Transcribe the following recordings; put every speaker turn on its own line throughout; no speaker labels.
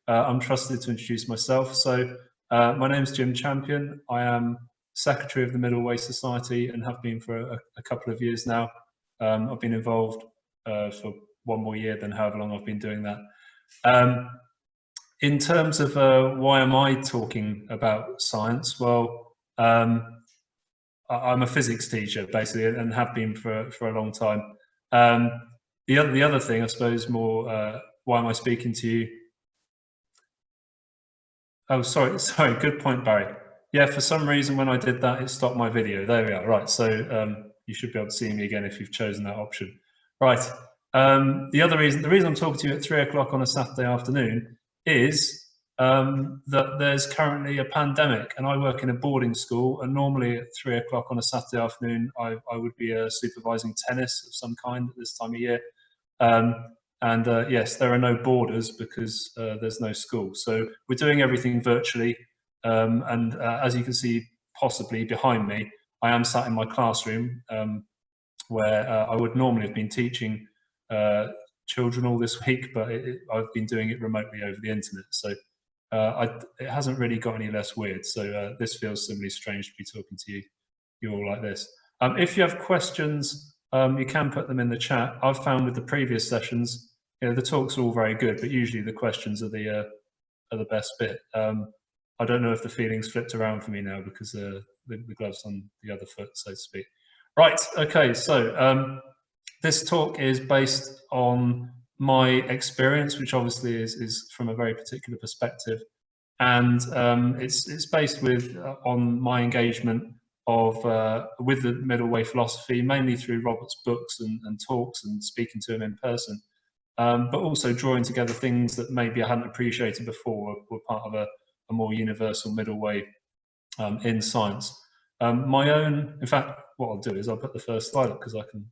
I'm trusted to introduce myself. So my name is Jim Champion. I am Secretary of the Middle Way Society and have been for a couple of years now. I've been involved for one more year than however long I've been doing that. In terms of why am I talking about science? Well, I'm a physics teacher basically, and have been for a long time. The other thing, I suppose, more why am I speaking to you? Oh, sorry. Good point, Barry. Yeah, for some reason when I did that, it stopped my video. There we are. Right. So you should be able to see me again if you've chosen that option. Right. The reason I'm talking to you at 3 o'clock on a Saturday afternoon is that there's currently a pandemic, and I work in a boarding school, and normally at 3 o'clock on a Saturday afternoon, I would be supervising tennis of some kind at this time of year. Yes, there are no borders because there's no school. So we're doing everything virtually. As you can see, possibly behind me, I am sat in my classroom where I would normally have been teaching children all this week, but I've been doing it remotely over the internet. So it hasn't really got any less weird. So this feels similarly strange to be talking to you all like this. If you have questions, you can put them in the chat. I've found with the previous sessions, the talks are all very good, but usually the questions are the best bit. I don't know if the feeling's flipped around for me now because the glove's on the other foot, so to speak. Right, okay, so this talk is based on my experience, which obviously is from a very particular perspective, and it's based on my engagement with the middle way philosophy, mainly through Robert's books and talks and speaking to him in person, but also drawing together things that maybe I hadn't appreciated before were part of a more universal middle way in science. In fact, what I'll do is I'll put the first slide up because I can,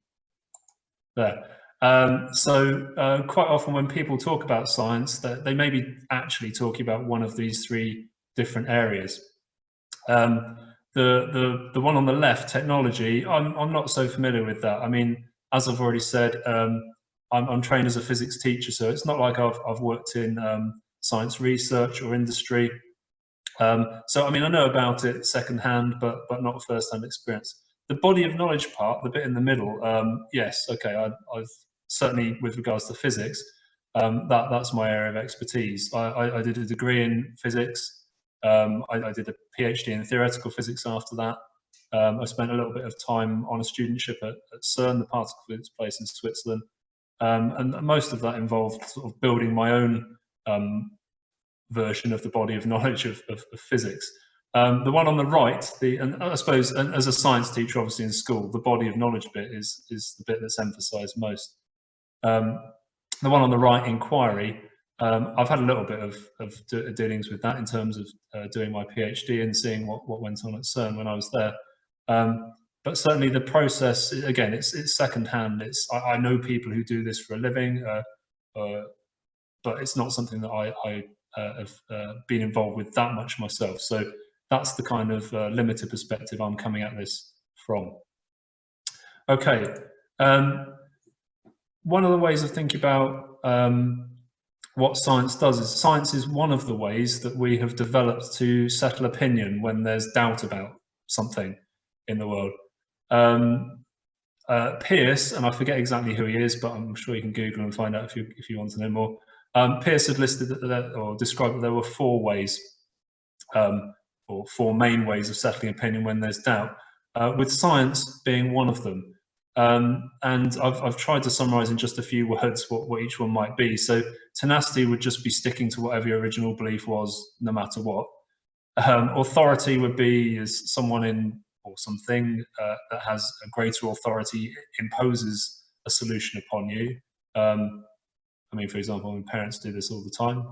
there. Quite often when people talk about science, they may be actually talking about one of these three different areas. The one on the left, technology, I'm not so familiar with that. I mean, as I've already said, I'm trained as a physics teacher, so it's not like I've worked in science research or industry. So I mean, I know about it secondhand, but not first-hand experience. The body of knowledge part, the bit in the middle, yes, okay, I've certainly with regards to physics, that's my area of expertise. I did a degree in physics. I did a PhD in theoretical physics after that. I spent a little bit of time on a studentship at CERN, the particle physics place in Switzerland. And most of that involved sort of building my own version of the body of knowledge of physics. The one on the right, and I suppose as a science teacher, obviously in school, the body of knowledge bit is the bit that's emphasised most. The one on the right, inquiry, I've had a little bit of dealings with that in terms of doing my PhD and seeing what went on at CERN when I was there. But certainly the process, again, it's secondhand. I know people who do this for a living, but it's not something that I have been involved with that much myself. So that's the kind of limited perspective I'm coming at this from. Okay, one of the ways of thinking about what science does is science is one of the ways that we have developed to settle opinion when there's doubt about something in the world. Peirce, and I forget exactly who he is, but I'm sure you can Google and find out if you want to know more. Peirce had listed or described that there were four ways, or four main ways of settling opinion when there's doubt, with science being one of them. And I've tried to summarize in just a few words what each one might be. So tenacity would just be sticking to whatever your original belief was, no matter what. Authority would be as someone or something that has a greater authority imposes a solution upon you. I mean, for example, when parents do this all the time,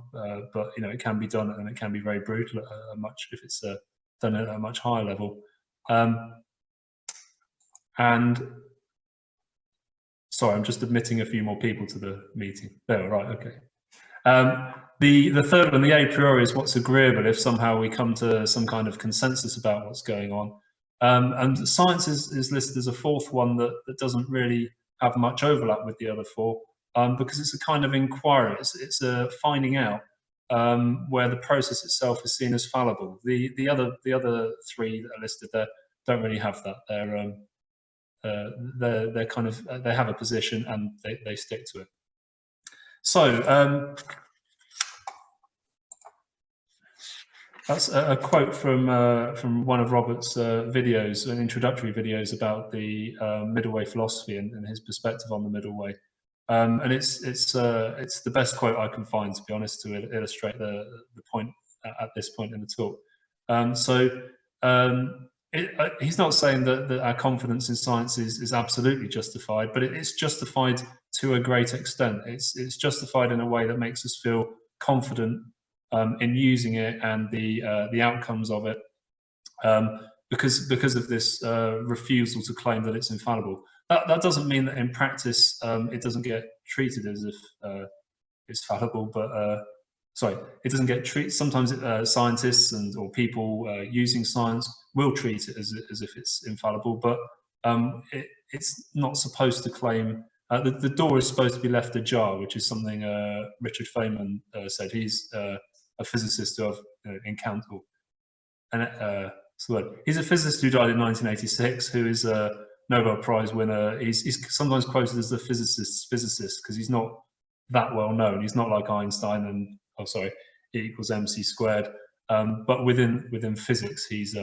but it can be done, and it can be very brutal if it's done at a much higher level. And sorry, I'm just admitting a few more people to the meeting. There, right, okay. The third one, the a priori, is what's agreeable if somehow we come to some kind of consensus about what's going on. And science is listed as a fourth one that doesn't really have much overlap with the other four, because it's a kind of inquiry. It's a finding out. where the process itself is seen as fallible. The other three that are listed there don't really have that. They're kind of they have a position and they stick to it. So that's a quote from one of Robert's videos, introductory videos about the middle way philosophy and his perspective on the middle way. And it's the best quote I can find, to be honest, to illustrate the point at this point in the talk. He's not saying that our confidence in science is absolutely justified, but it's justified to a great extent. It's justified in a way that makes us feel confident in using it and the outcomes of it, because of this refusal to claim that it's infallible. That doesn't mean that in practice it doesn't get treated as if it's fallible, but sorry, it doesn't get treated. Sometimes scientists or people using science will treat it as if it's infallible, but it's not supposed to claim. The door is supposed to be left ajar, which is something Richard Feynman said. He's a physicist who I've encountered, and he's a physicist who died in 1986, who is a Nobel Prize winner. He's sometimes quoted as the physicist's physicist because he's not that well known. He's not like Einstein and E equals mc squared. But within physics, he's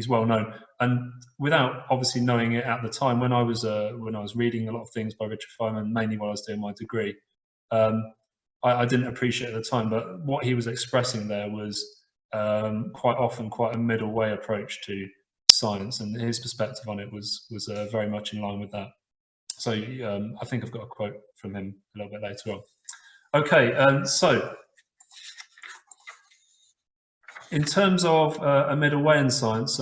well known. And without obviously knowing it at the time, when I was reading a lot of things by Richard Feynman, mainly while I was doing my degree, I didn't appreciate at the time. But what he was expressing there was quite often quite a middle way approach to science, and his perspective on it was very much in line with that. So I think I've got a quote from him a little bit later on. Okay, so in terms of a middle way in science,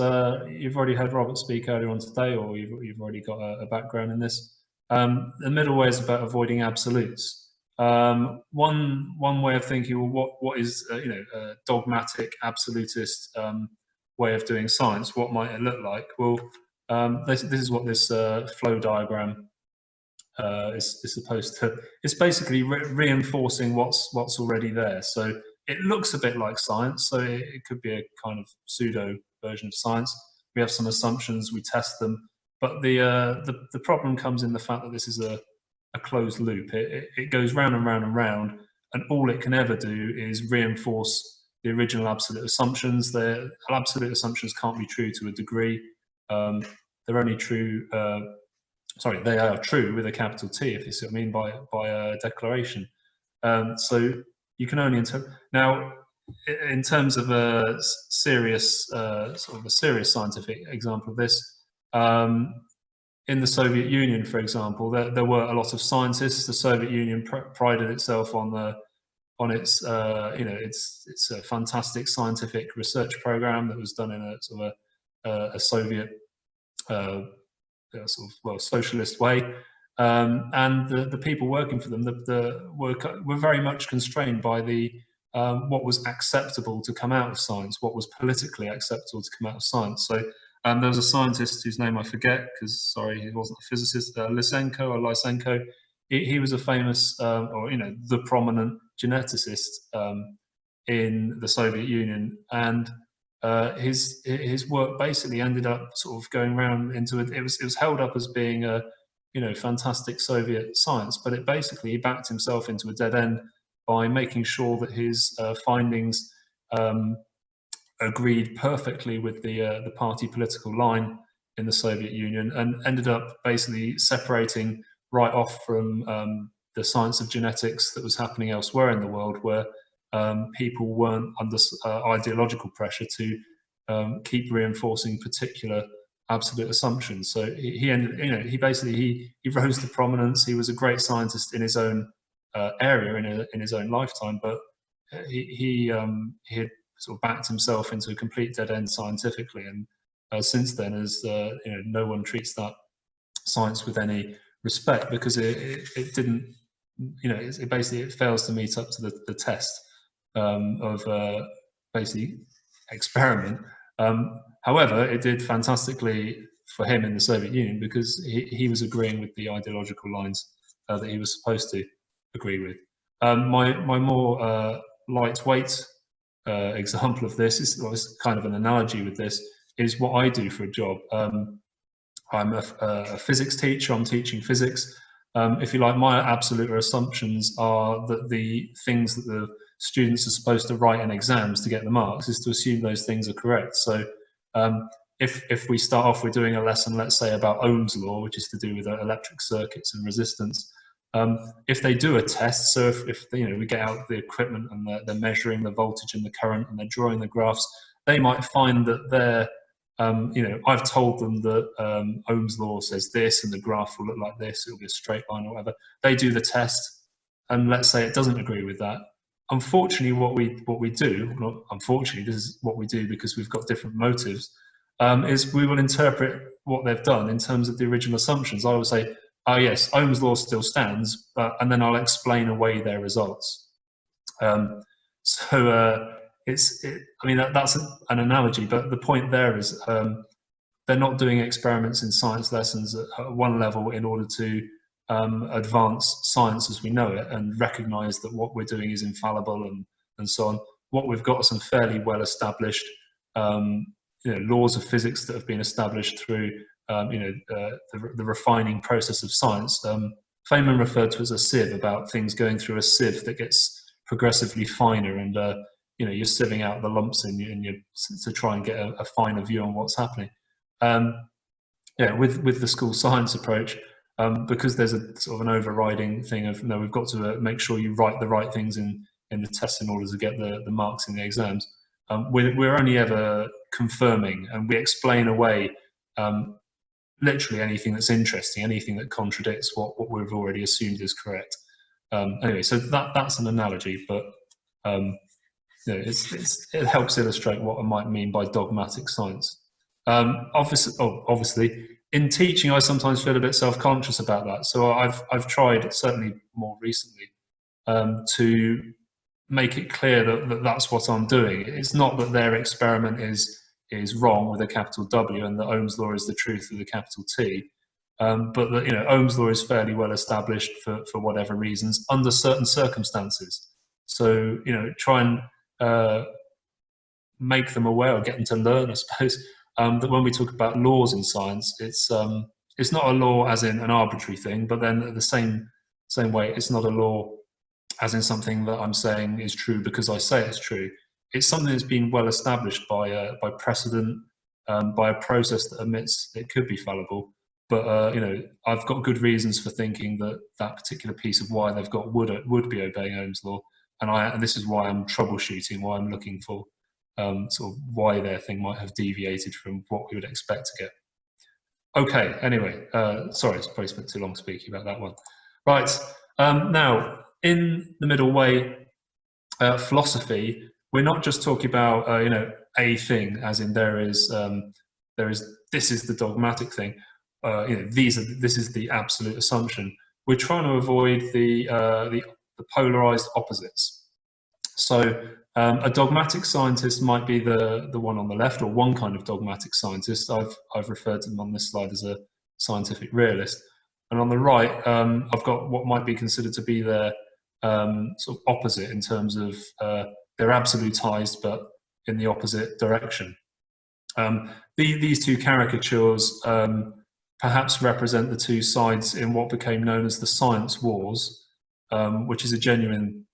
you've already heard Robert speak earlier on today, or you've already got a background in this. The middle way is about avoiding absolutes. One way of thinking, well, what is a dogmatic absolutist way of doing science? What might it look like? Well, this is what this flow diagram is supposed to. It's basically reinforcing what's already there. So it looks a bit like science, so it could be a kind of pseudo version of science. We have some assumptions, we test them, but the problem comes in the fact that this is a closed loop. It goes round and round and round, and all it can ever do is reinforce the original absolute assumptions. The absolute assumptions can't be true to a degree. They're only true. They are true with a capital T, if you see what I mean, by a declaration. So you can only now, in terms of a serious serious scientific example of this, in the Soviet Union, for example, there were a lot of scientists. The Soviet Union prided itself on its it's a fantastic scientific research program that was done in a sort of a Soviet socialist way, and the people working for them were very much constrained by what was acceptable to come out of science, what was politically acceptable to come out of science. So there was a scientist whose name I forget because he wasn't a physicist, Lysenko. He was a famous the prominent geneticist in the Soviet Union, and his work basically ended up sort of going around into it. It was held up as being a fantastic Soviet science, but he backed himself into a dead end by making sure that his findings agreed perfectly with the party political line in the Soviet Union, and ended up basically separating right off from the science of genetics that was happening elsewhere in the world, where people weren't under ideological pressure to keep reinforcing particular absolute assumptions. So he rose to prominence. He was a great scientist in his own area in his own lifetime, but he had sort of backed himself into a complete dead end scientifically, and since then, no one treats that science with any respect, because it didn't, it fails to meet up to the test of basically experiment. However, it did fantastically for him in the Soviet Union, because he was agreeing with the ideological lines that he was supposed to agree with. My more lightweight example of this is, well, it's kind of an analogy with this, is what I do for a job. I'm a physics teacher. I'm teaching physics. If you like, my absolute assumptions are that the things that the students are supposed to write in exams to get the marks is to assume those things are correct. So if we start off with doing a lesson, let's say about Ohm's law, which is to do with electric circuits and resistance, if they do a test, so if we get out the equipment and they're measuring the voltage and the current and they're drawing the graphs, they might find that they're I've told them that Ohm's law says this and the graph will look like this, it'll be a straight line or whatever. They do the test and let's say it doesn't agree with that. Unfortunately, what we do, not unfortunately, this is what we do because we've got different motives, is we will interpret what they've done in terms of the original assumptions. I will say, oh yes, Ohm's law still stands, and then I'll explain away their results. That's an analogy, but the point there is they're not doing experiments in science lessons at one level in order to advance science as we know it and recognize that what we're doing is infallible and so on. What we've got are some fairly well established laws of physics that have been established through the refining process of science. Feynman referred to as a sieve, about things going through a sieve that gets progressively finer, and you're sieving out the lumps to try and get a finer view on what's happening. With the school science approach, because there's a sort of an overriding thing of no, we've got to make sure you write the right things in the tests in order to get the marks in the exams. We're only ever confirming, and we explain away literally anything that's interesting, anything that contradicts what we've already assumed is correct. Anyway, so that's an analogy, but it helps illustrate what I might mean by dogmatic science. Obviously, in teaching, I sometimes feel a bit self-conscious about that. So I've tried, certainly more recently, to make it clear that that's what I'm doing. It's not that their experiment is wrong with a capital W and that Ohm's law is the truth with a capital T, but that Ohm's law is fairly well established for whatever reasons under certain circumstances. So try and make them aware or get them to learn, I suppose, that when we talk about laws in science, it's not a law as in an arbitrary thing, but then at the same way, it's not a law as in something that I'm saying is true because I say it's true. It's something that's been well established by precedent, by a process that admits it could be fallible. But I've got good reasons for thinking that particular piece of wire they've got would be obeying Ohm's law, and this is why I'm troubleshooting, why I'm looking for sort of why their thing might have deviated from what we would expect to get. Okay, anyway, sorry, it's probably spent too long speaking about that one. Right, now, in the middle way philosophy, we're not just talking about, a thing, as in this is the dogmatic thing, this is the absolute assumption. We're trying to avoid the polarized opposites. So a dogmatic scientist might be the one on the left, or one kind of dogmatic scientist. I've referred to them on this slide as a scientific realist. And on the right, I've got what might be considered to be their sort of opposite in terms of they're absolutized, but in the opposite direction. These two caricatures perhaps represent the two sides in what became known as the science wars, which is a genuine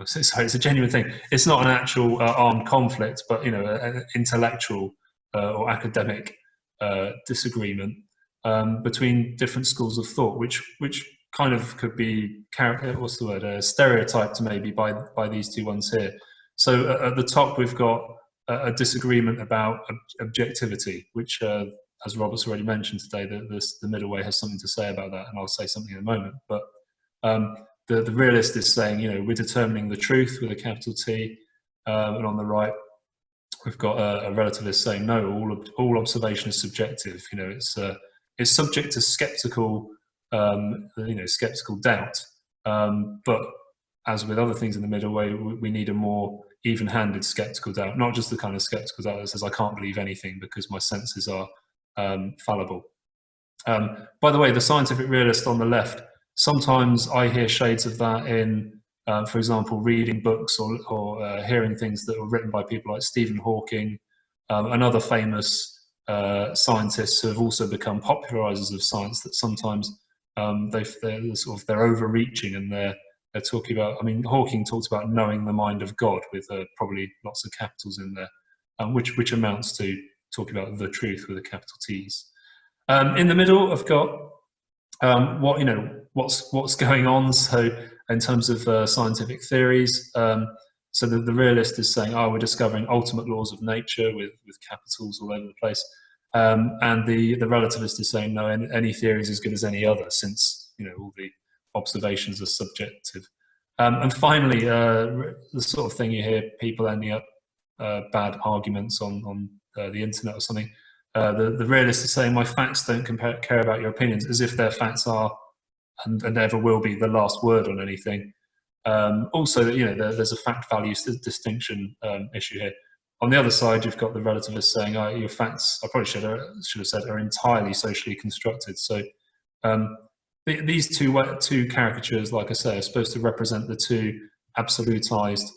it's a genuine thing. It's not an actual armed conflict, but an intellectual or academic disagreement between different schools of thought, which kind of could be stereotyped maybe by these two ones here. So at the top we've got a disagreement about objectivity, which as Robert's already mentioned today, the middle way has something to say about that, and I'll say something in a moment. But the realist is saying, we're determining the truth with a capital T, and on the right, we've got a relativist saying, no, all observation is subjective. It's subject to skeptical, skeptical doubt. But as with other things in the middle way, we need a more even-handed skeptical doubt, not just the kind of skeptical doubt that says I can't believe anything because my senses are fallible. By the way, the scientific realist on the left, sometimes I hear shades of that in For example, reading books or hearing things that were written by people like Stephen Hawking and other famous scientists who have also become popularizers of science, that sometimes they're overreaching, and they're talking about, I mean, Hawking talked about knowing the mind of God with probably lots of capitals in there, which amounts to talking about the truth with the capital T's. In the middle, I've got what's going on. So in terms of scientific theories, so the realist is saying, oh, we're discovering ultimate laws of nature with capitals all over the place. And the relativist is saying, no, any theory is as good as any other, since all the observations are subjective. And finally, the sort of thing you hear people ending up bad arguments on the internet or something. The realist is saying, my facts don't care about your opinions, as if their facts are and ever will be the last word on anything. Also, there's a fact value distinction issue here. On the other side, you've got the relativist saying, oh, your facts, I probably should have said, are entirely socially constructed. So these two caricatures, like I say, are supposed to represent the two absolutized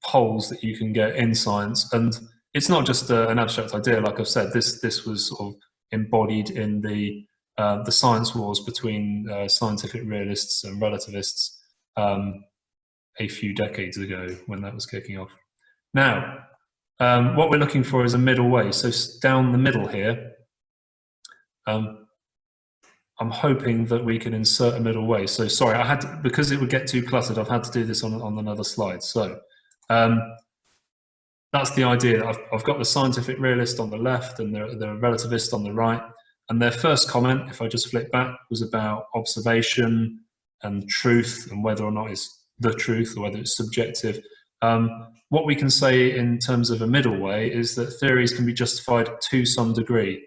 poles that you can get in science. And it's not just an abstract idea. Like I've said, this was sort of embodied in the science wars between scientific realists and relativists a few decades ago, when that was kicking off. Now, what we're looking for is a middle way. So down the middle here, I'm hoping that we can insert a middle way. So sorry, I had to, because it would get too cluttered, I've had to do this on another slide. So that's the idea. I've got the scientific realist on the left and the relativist on the right. And their first comment, if I just flip back, was about observation and truth, and whether or not it's the truth or whether it's subjective. What we can say in terms of a middle way is that theories can be justified to some degree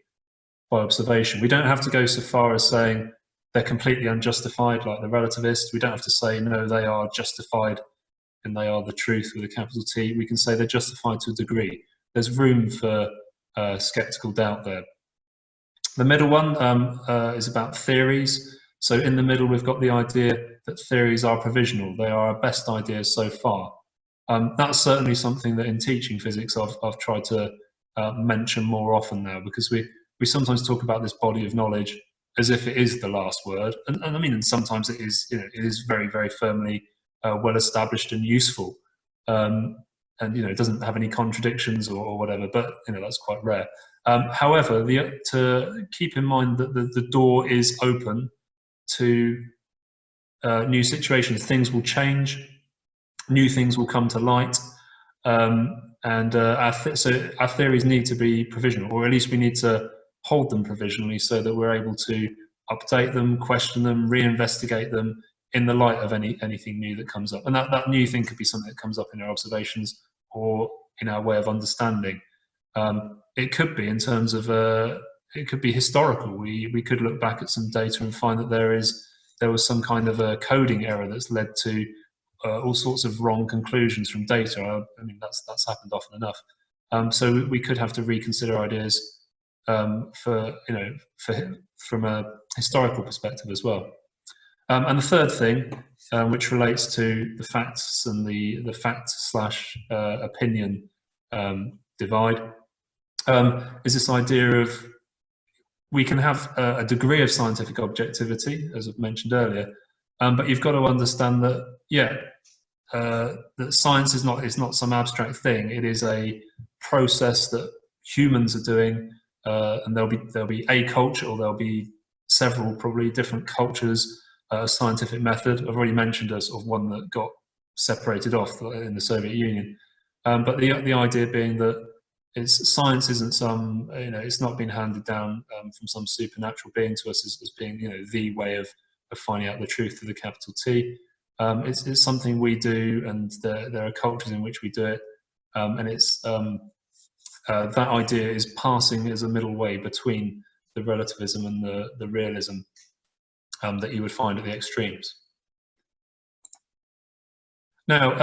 by observation. We don't have to go so far as saying they're completely unjustified like the relativist. We don't have to say, no, they are justified and they are the truth with a capital T. We can say they're justified to a degree. There's room for skeptical doubt there. The middle one is about theories. So in the middle, we've got the idea that theories are provisional. They are our best ideas so far. That's certainly something that in teaching physics I've tried to mention more often now, because we sometimes talk about this body of knowledge as if it is the last word, and I mean, sometimes it is. It is very, very firmly well established and useful, and it doesn't have any contradictions or whatever. But that's quite rare. However, to keep in mind that the door is open to new situations. Things will change. New things will come to light, and so our theories need to be provisional, or at least we need to hold them provisionally, so that we're able to update them, question them, reinvestigate them in the light of anything new that comes up. And that new thing could be something that comes up in our observations or in our way of understanding. It could be in terms of it could be historical. We could look back at some data and find that there was some kind of a coding error that's led to all sorts of wrong conclusions from data. I mean, that's happened often enough. So we could have to reconsider ideas from a historical perspective as well. And the third thing, which relates to the facts and the fact/opinion divide, is this idea of we can have a degree of scientific objectivity, as I've mentioned earlier, but you've got to understand that, that science is not some abstract thing. It is a process that humans are doing, and there'll be a culture, or there'll be several probably different cultures, scientific method. I've already mentioned a sort of one that got separated off in the Soviet Union, but the idea being that science isn't some, it's not been handed down from some supernatural being to us as being, the way of finding out the truth with a capital T. It's something we do, and there are cultures in which we do it, and it's that idea is passing as a middle way between the relativism and the realism that you would find at the extremes. Now,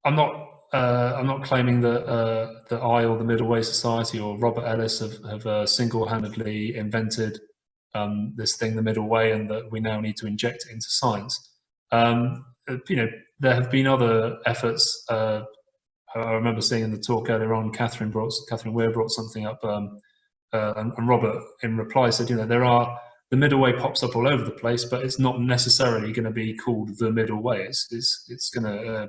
I'm not claiming that I or the Middle Way Society or Robert Ellis have single-handedly invented this thing, the middle way, and that we now need to inject it into science. You know, there have been other efforts. I remember seeing in the talk earlier on, Catherine Weir brought something up, and Robert in reply said, you know, the middle way pops up all over the place, but it's not necessarily going to be called the middle way. It's going to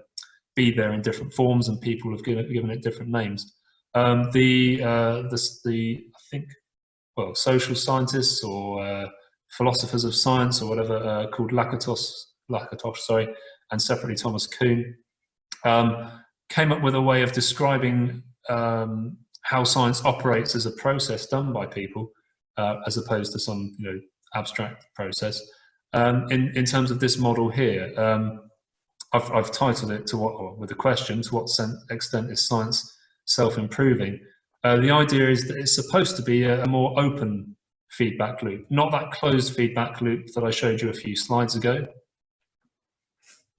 be there in different forms, and people have given it different names. I think, well, social scientists or philosophers of science or whatever, called Lakatos, and separately Thomas Kuhn, came up with a way of describing how science operates as a process done by people, as opposed to some, you know, abstract process. In terms of this model here, I've titled it with a question: to what extent is science self-improving? The idea is that it's supposed to be a more open feedback loop, not that closed feedback loop that I showed you a few slides ago.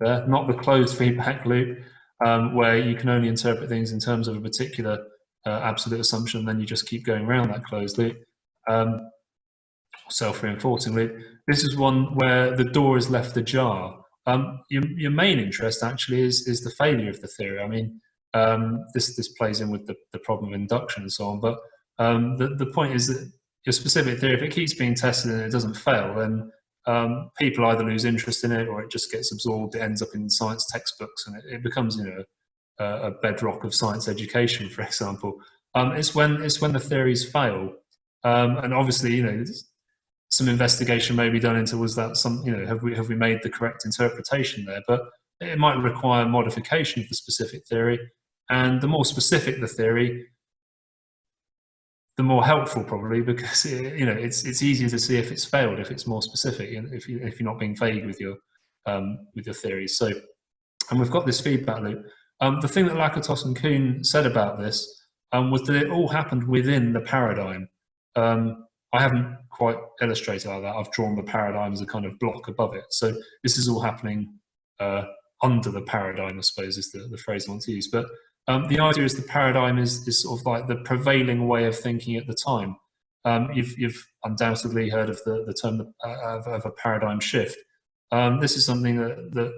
Not the closed feedback loop where you can only interpret things in terms of a particular absolute assumption, and then you just keep going around that closed loop, self-reinforcing loop. This is one where the door is left ajar. Your main interest actually is the failure of the theory. I mean, this plays in with the problem of induction and so on, but the point is that your specific theory, if it keeps being tested and it doesn't fail, then people either lose interest in it, or it just gets absorbed. It ends up in science textbooks, and it becomes, you know, a bedrock of science education, for example. It's when the theories fail, and obviously, you know, some investigation may be done into, was that some, you know, have we made the correct interpretation there? But it might require modification of the specific theory, and the more specific the theory, the more helpful, probably, because you know, it's easier to see if it's failed if it's more specific, and if you're not being vague with your theories. So, and we've got this feedback loop. The thing that Lakatos and Kuhn said about this was that it all happened within the paradigm. I haven't quite illustrated like that. I've drawn the paradigm as a kind of block above it. So this is all happening under the paradigm, I suppose, is the phrase I want to use. But the idea is the paradigm is sort of like the prevailing way of thinking at the time. You've undoubtedly heard of the term of a paradigm shift. This is something that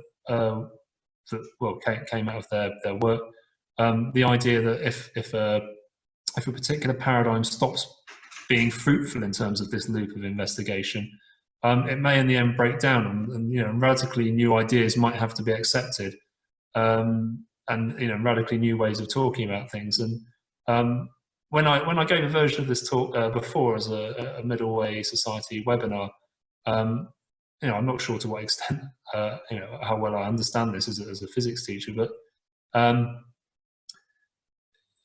came out of their work. The idea that if a particular paradigm stops being fruitful in terms of this loop of investigation, it may in the end break down, and you know, radically new ideas might have to be accepted. And you know, radically new ways of talking about things. And when I gave a version of this talk before as a middle way society webinar, you know, I'm not sure to what extent you know, how well I understand this as a physics teacher, but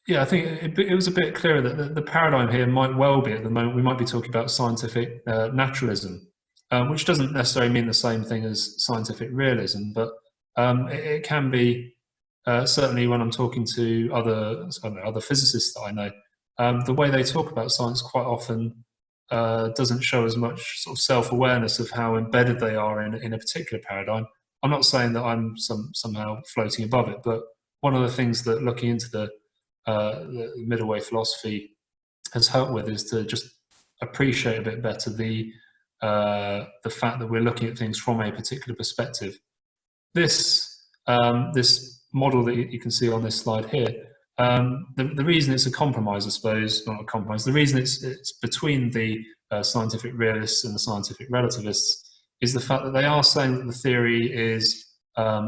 yeah, I think it was a bit clearer that the paradigm here might well be, at the moment, we might be talking about scientific naturalism, which doesn't necessarily mean the same thing as scientific realism, but it can be. Certainly when I'm talking to other physicists that I know, the way they talk about science quite often doesn't show as much sort of self-awareness of how embedded they are in a particular paradigm. I'm not saying that I'm somehow floating above it, but one of the things that looking into the middle way philosophy has helped with is to just appreciate a bit better the fact that we're looking at things from a particular perspective. This model that you can see on this slide here, the reason it's a compromise, I suppose, not a compromise, the reason it's between the scientific realists and the scientific relativists is the fact that they are saying that the theory is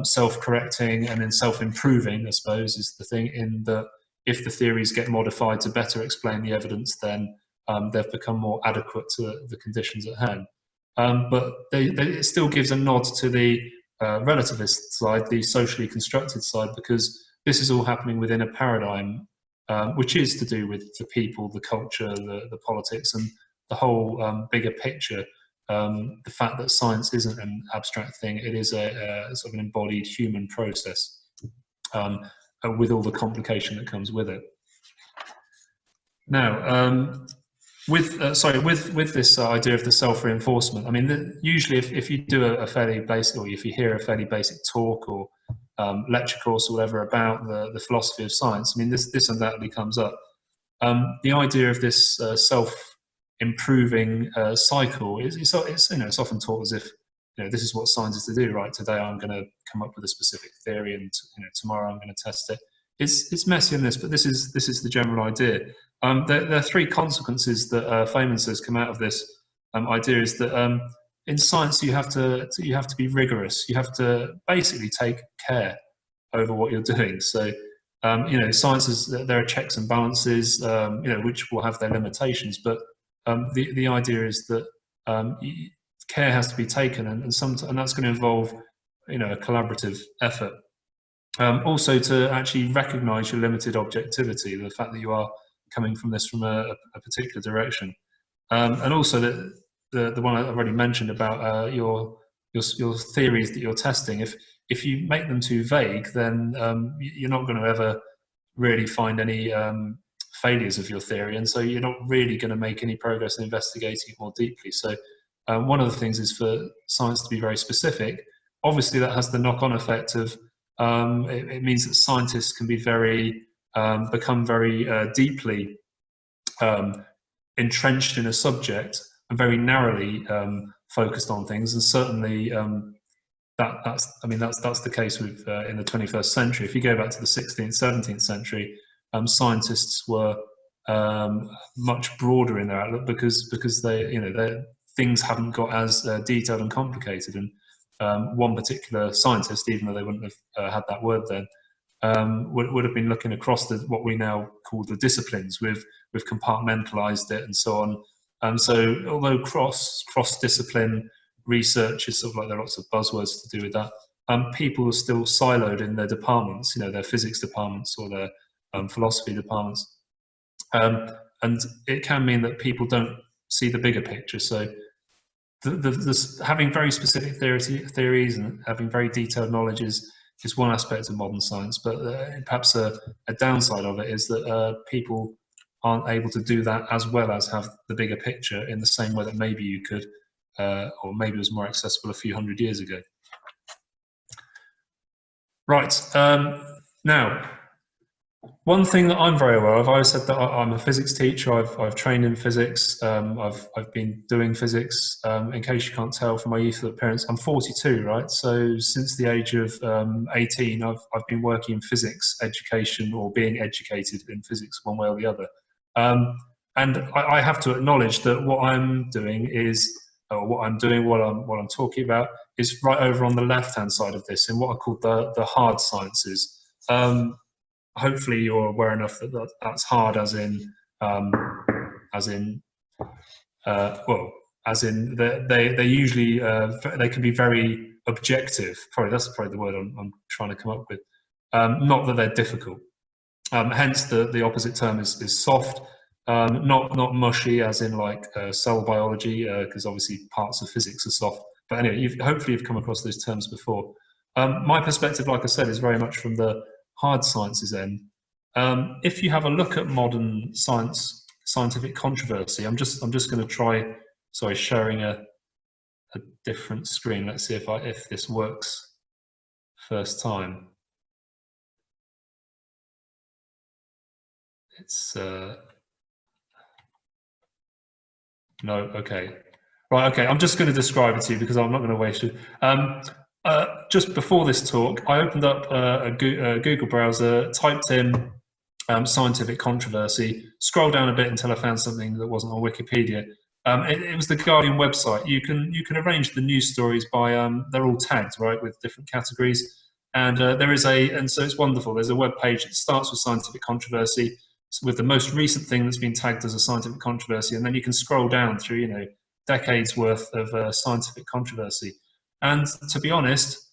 self-correcting and then self-improving, I suppose, is the thing, in that if the theories get modified to better explain the evidence, then they've become more adequate to the conditions at hand. But it still gives a nod to the relativist side, the socially constructed side, because this is all happening within a paradigm which is to do with the people, the culture, the politics, and the whole bigger picture. The fact that science isn't an abstract thing, it is a sort of an embodied human process with all the complication that comes with it. Now, with this idea of the self-reinforcement, I mean, usually if you do a fairly basic, or if you hear a fairly basic talk or lecture course or whatever about the philosophy of science, I mean, this undoubtedly comes up. The idea of this self-improving cycle it's often taught as if this is what scientists do, right? Today I'm going to come up with a specific theory, and tomorrow I'm going to test it. It's messy in this, but this is the general idea. There are three consequences that Feynman says come out of this idea. Is that in science you have to be rigorous. You have to basically take care over what you're doing. So science is, there are checks and balances, which will have their limitations, but the idea is that care has to be taken, and that's going to involve a collaborative effort. Also, to actually recognise your limited objectivity, the fact that you are coming from a particular direction, and also the one I've already mentioned about your theories that you're testing. If you make them too vague, then you're not going to ever really find any failures of your theory, and so you're not really going to make any progress in investigating it more deeply. So one of the things is for science to be very specific. Obviously, that has the knock-on effect of it means that scientists can be become very deeply entrenched in a subject and very narrowly focused on things, and certainly that's the case with in the 21st century. If you go back to the 16th, 17th century, scientists were much broader in their outlook because their things hadn't got as detailed and complicated. And one particular scientist, even though they wouldn't have had that word then, would have been looking across what we now call the disciplines. We've compartmentalized it and so on. So although cross-discipline research is sort of like, there are lots of buzzwords to do with that, people are still siloed in their departments, their physics departments or their philosophy departments. And it can mean that people don't see the bigger picture. So having very specific theories and having very detailed knowledge is one aspect of modern science, but perhaps a downside of it is that people aren't able to do that as well as have the bigger picture in the same way that maybe you could, or maybe it was more accessible a few hundred years ago. Right, now, one thing that I'm very aware of, I said that I'm a physics teacher. I've trained in physics. I've been doing physics. In case you can't tell from my youthful appearance, I'm 42, right? So since the age of 18, I've been working in physics education, or being educated in physics one way or the other. And I have to acknowledge that what I'm doing, what I'm talking about, is right over on the left-hand side of this, in what are called the hard sciences. Hopefully you're aware enough that that's hard as in they usually they can be very objective. That's probably the word I'm trying to come up with. Not that they're difficult. Hence the opposite term is soft. Not mushy as in like cell biology, because obviously parts of physics are soft. But anyway, hopefully you've come across those terms before. My perspective, like I said, is very much from the hard sciences end. If you have a look at modern scientific controversy, I'm just going to try. Sorry, sharing a different screen. Let's see if this works first time. It's no, okay, right, okay. I'm just going to describe it to you because I'm not going to waste it. Just before this talk, I opened up a Google browser, typed in scientific controversy, scrolled down a bit until I found something that wasn't on Wikipedia. It was the Guardian website. You can arrange the news stories by they're all tagged, right, with different categories, and so it's wonderful. There's a web page that starts with scientific controversy, with the most recent thing that's been tagged as a scientific controversy, and then you can scroll down through decades worth of scientific controversy. And to be honest,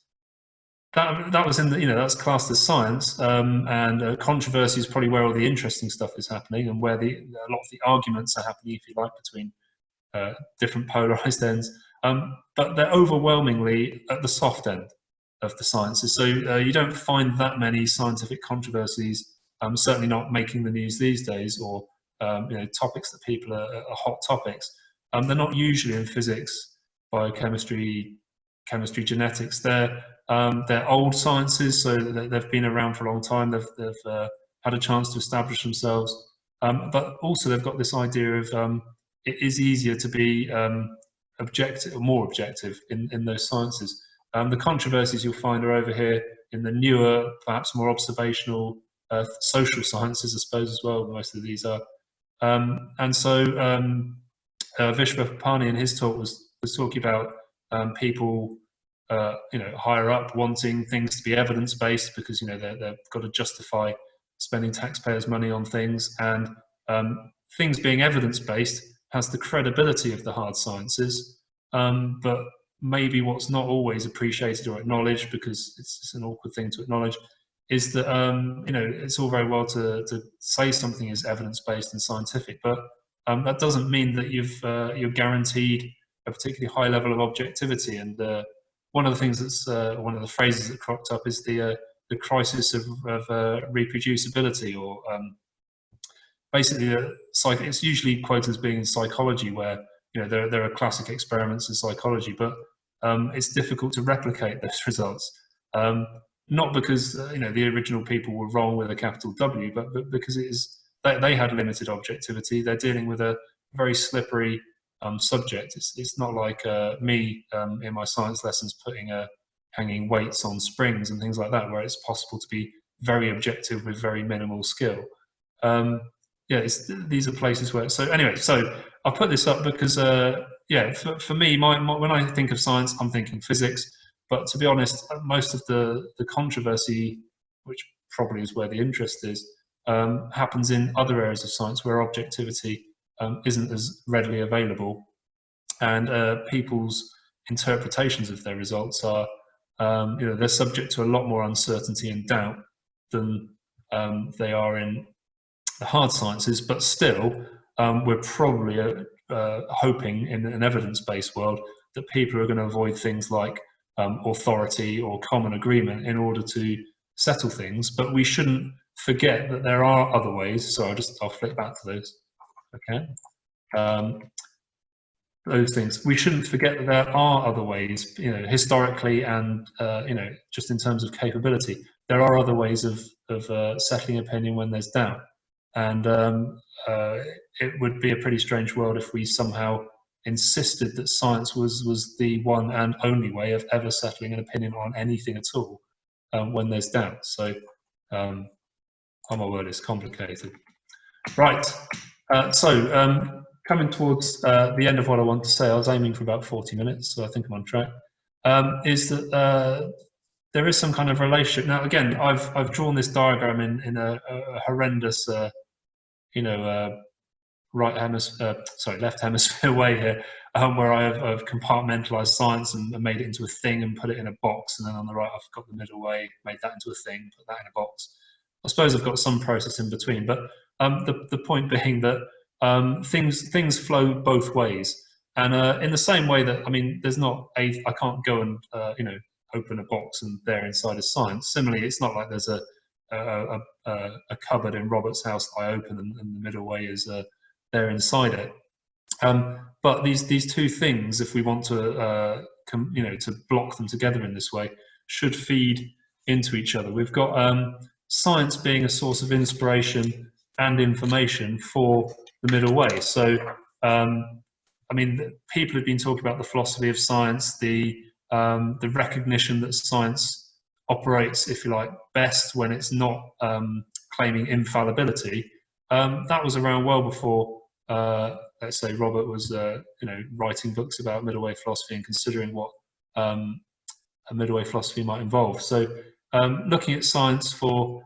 that was in the that's classed as science, and controversy is probably where all the interesting stuff is happening, and where a lot of the arguments are happening, if you like, between different polarized ends. But they're overwhelmingly at the soft end of the sciences. So you don't find that many scientific controversies, certainly not making the news these days, or topics that people are hot topics. They're not usually in physics, biochemistry, chemistry, genetics. They're old sciences, so they've been around for a long time. They've had a chance to establish themselves, but also they've got this idea of it is easier to be objective, or more objective in those sciences. The controversies you'll find are over here in the newer, perhaps more observational social sciences, I suppose, as well. Most of these are. And so Vishwapani in his talk was talking about people, higher up wanting things to be evidence-based because, they've got to justify spending taxpayers' money on things, and things being evidence-based has the credibility of the hard sciences, but maybe what's not always appreciated or acknowledged, because it's an awkward thing to acknowledge, is that it's all very well to say something is evidence-based and scientific, but that doesn't mean that you're guaranteed a particularly high level of objectivity. And one of the things that's one of the phrases that cropped up is the crisis of reproducibility, or basically it's usually quoted as being in psychology, where there are classic experiments in psychology, but it's difficult to replicate those results. Not because the original people were wrong with a capital W, but because they had limited objectivity. They're dealing with a very slippery subject. It's not like me in my science lessons hanging weights on springs and things like that, where it's possible to be very objective with very minimal skill. These are places where. So anyway, so I'll put this up because for me, when I think of science, I'm thinking physics. But to be honest, most of the controversy, which probably is where the interest is, happens in other areas of science where objectivity isn't as readily available, and people's interpretations of their results are, they're subject to a lot more uncertainty and doubt than they are in the hard sciences. But still, we're probably hoping in an evidence-based world that people are going to avoid things like authority or common agreement in order to settle things. But we shouldn't forget that there are other ways. So I'll flip back to those. Okay. Those things. We shouldn't forget that there are other ways, historically and, just in terms of capability, there are other ways of settling opinion when there's doubt. And it would be a pretty strange world if we somehow insisted that science was the one and only way of ever settling an opinion on anything at all when there's doubt. So, oh my word, it's complicated. Right. Coming towards the end of what I want to say, I was aiming for about 40 minutes, so I think I'm on track, is that there is some kind of relationship. Now, again, I've drawn this diagram in a horrendous, left hemisphere way here, where I've compartmentalized science and made it into a thing and put it in a box, and then on the right I've got the middle way, made that into a thing, put that in a box. I suppose I've got some process in between, but the point being that things flow both ways, and in the same way that, there's not I can't go and open a box and there inside is science. Similarly, it's not like there's a cupboard in Robert's house that I open and the middle way is there inside it. But these two things, if we want to to block them together in this way, should feed into each other. We've got science being a source of inspiration and information for the middle way. So, people have been talking about the philosophy of science, the recognition that science operates, if you like, best when it's not claiming infallibility. That was around well before, let's say, Robert was, writing books about middle way philosophy and considering what a middle way philosophy might involve. So, looking at science for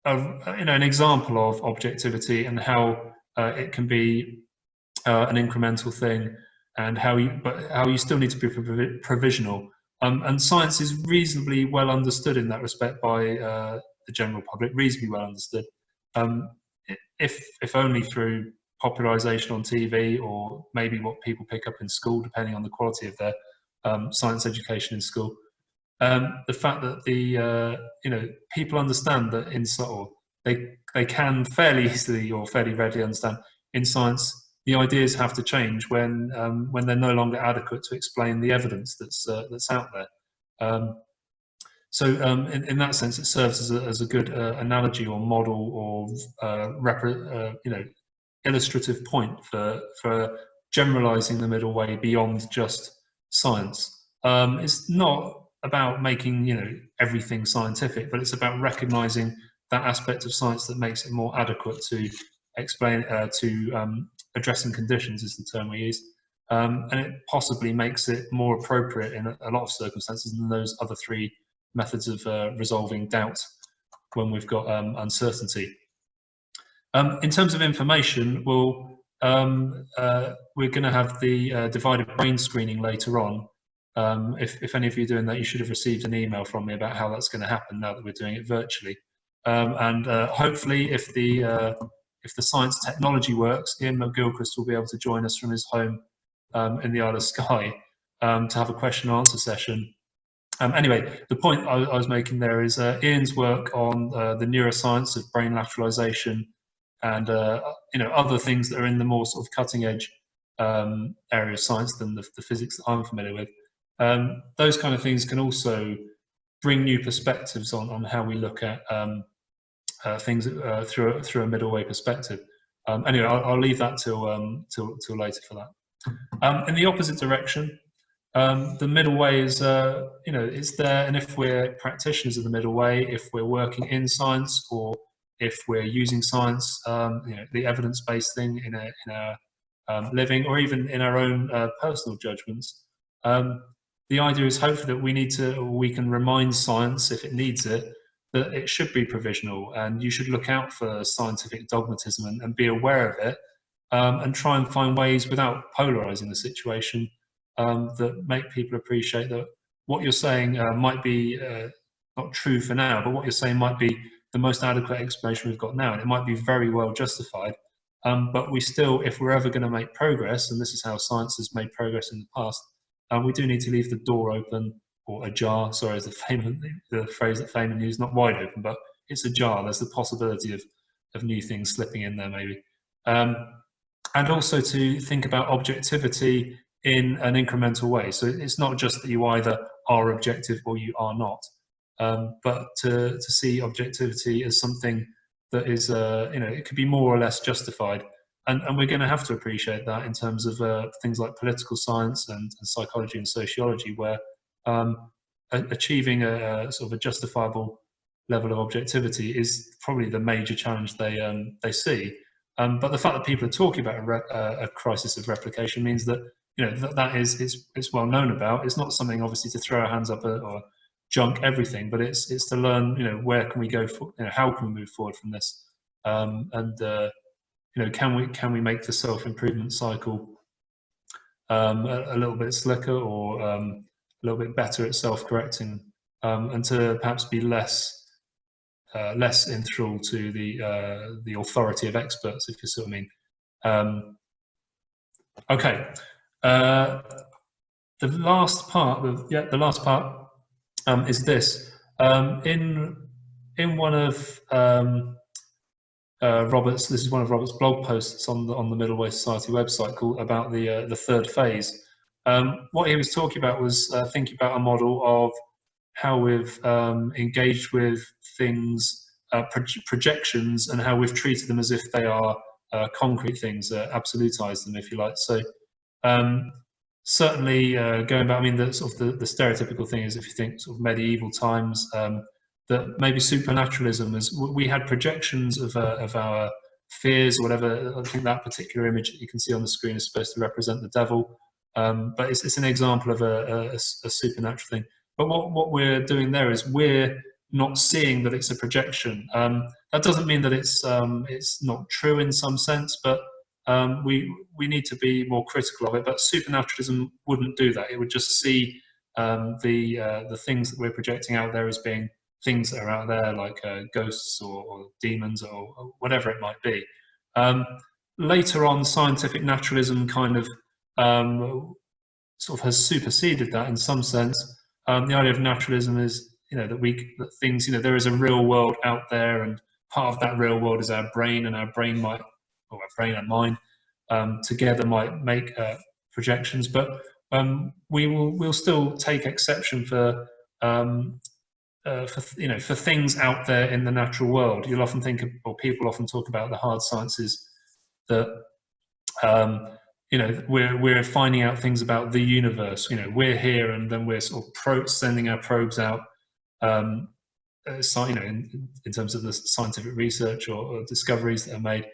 an example of objectivity and how it can be an incremental thing, and how you still need to be provisional. And science is reasonably well understood in that respect by the general public, reasonably well understood, if only through popularization on TV, or maybe what people pick up in school, depending on the quality of their science education in school. The fact that people understand that they can fairly easily or fairly readily understand in science, the ideas have to change when they're no longer adequate to explain the evidence that's out there. So in that sense, it serves as a good analogy or model or illustrative point for generalizing the middle way beyond just science. It's not about making everything scientific, but it's about recognizing that aspect of science that makes it more adequate to explain addressing conditions is the term we use, and it possibly makes it more appropriate in a lot of circumstances than those other three methods of resolving doubt when we've got uncertainty. In terms of information, we're going to have the divided brain screening later on. If any of you are doing that, you should have received an email from me about how that's going to happen now that we're doing it virtually. And hopefully, if the science technology works, Ian McGilchrist will be able to join us from his home in the Isle of Skye to have a question and answer session. Anyway, the point I was making there is Ian's work on the neuroscience of brain lateralization and other things that are in the more sort of cutting edge area of science than the physics that I'm familiar with. Those kind of things can also bring new perspectives on how we look at things through a middle way perspective. Anyway, I'll leave that till later for that. In the opposite direction, the middle way is it's there, and if we're practitioners of the middle way, if we're working in science or if we're using science, the evidence-based thing in our living, or even in our own personal judgments, the idea is hopefully that we can remind science, if it needs it, that it should be provisional, and you should look out for scientific dogmatism and be aware of it, and try and find ways without polarizing the situation that make people appreciate that what you're saying might be not true for now, but what you're saying might be the most adequate explanation we've got now, and it might be very well justified. But we still, if we're ever going to make progress, and this is how science has made progress in the past, we do need to leave the door open, or ajar, sorry, is the phrase that Feynman used, not wide open, but it's ajar. There's the possibility of new things slipping in there maybe. And also to think about objectivity in an incremental way. So it's not just that you either are objective or you are not, but to see objectivity as something that is, it could be more or less justified. And we're going to have to appreciate that in terms of things like political science and psychology and sociology, where achieving a sort of a justifiable level of objectivity is probably the major challenge they see. But the fact that people are talking about a crisis of replication means that it's well known about. It's not something obviously to throw our hands up or junk everything, but it's to learn where can we go for, how can we move forward from this, can we make the self-improvement cycle a little bit slicker, or a little bit better at self-correcting, and to perhaps be less enthralled to the authority of experts, if you see what I mean. Okay, the last part is this. In one of Robert's, this is one of Robert's blog posts on the Middle Way Society website about the third phase. What he was talking about was thinking about a model of how we've engaged with things, projections, and how we've treated them as if they are concrete things, absolutized them, if you like. So certainly going back, I mean, the stereotypical thing is, if you think sort of medieval times, that maybe supernaturalism is, we had projections of our fears or whatever. I think that particular image that you can see on the screen is supposed to represent the devil, but it's an example of a supernatural thing. But what we're doing there is we're not seeing that it's a projection. That doesn't mean that it's not true in some sense, but we need to be more critical of it. But supernaturalism wouldn't do that. It would just see the things that we're projecting out there as being things that are out there, like ghosts or demons or whatever it might be. Later on, scientific naturalism kind of sort of has superseded that in some sense. The idea of naturalism is, that things, there is a real world out there, and part of that real world is our brain, and our brain and mind together might make projections. But we'll still take exception for things out there in the natural world. You'll often think of, or people often talk about the hard sciences that you know, we're finding out things about the universe. You know, we're here, and then we're sort of sending our probes out. You know, in terms of the scientific research or discoveries that are made,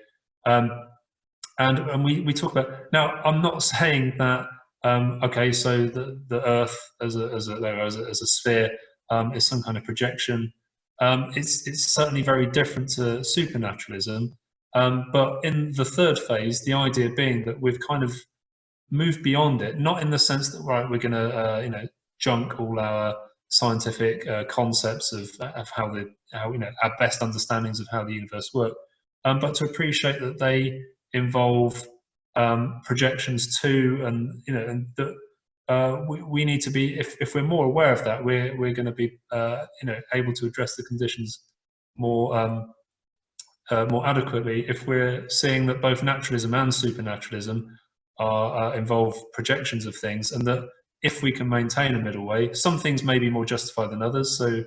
and we talk about now. I'm not saying that okay, so the Earth as a sphere is some kind of projection. It's certainly very different to supernaturalism. But in the third phase, the idea being that we've kind of moved beyond it, not in the sense that right, we're going to you know, junk all our scientific concepts of how you know, our best understandings of how the universe works, but to appreciate that they involve projections too, and you know, and that we need to be, if we're more aware of that, we're going to be you know, able to address the conditions more more adequately if we're seeing that both naturalism and supernaturalism involve projections of things, and that if we can maintain a middle way, some things may be more justified than others. So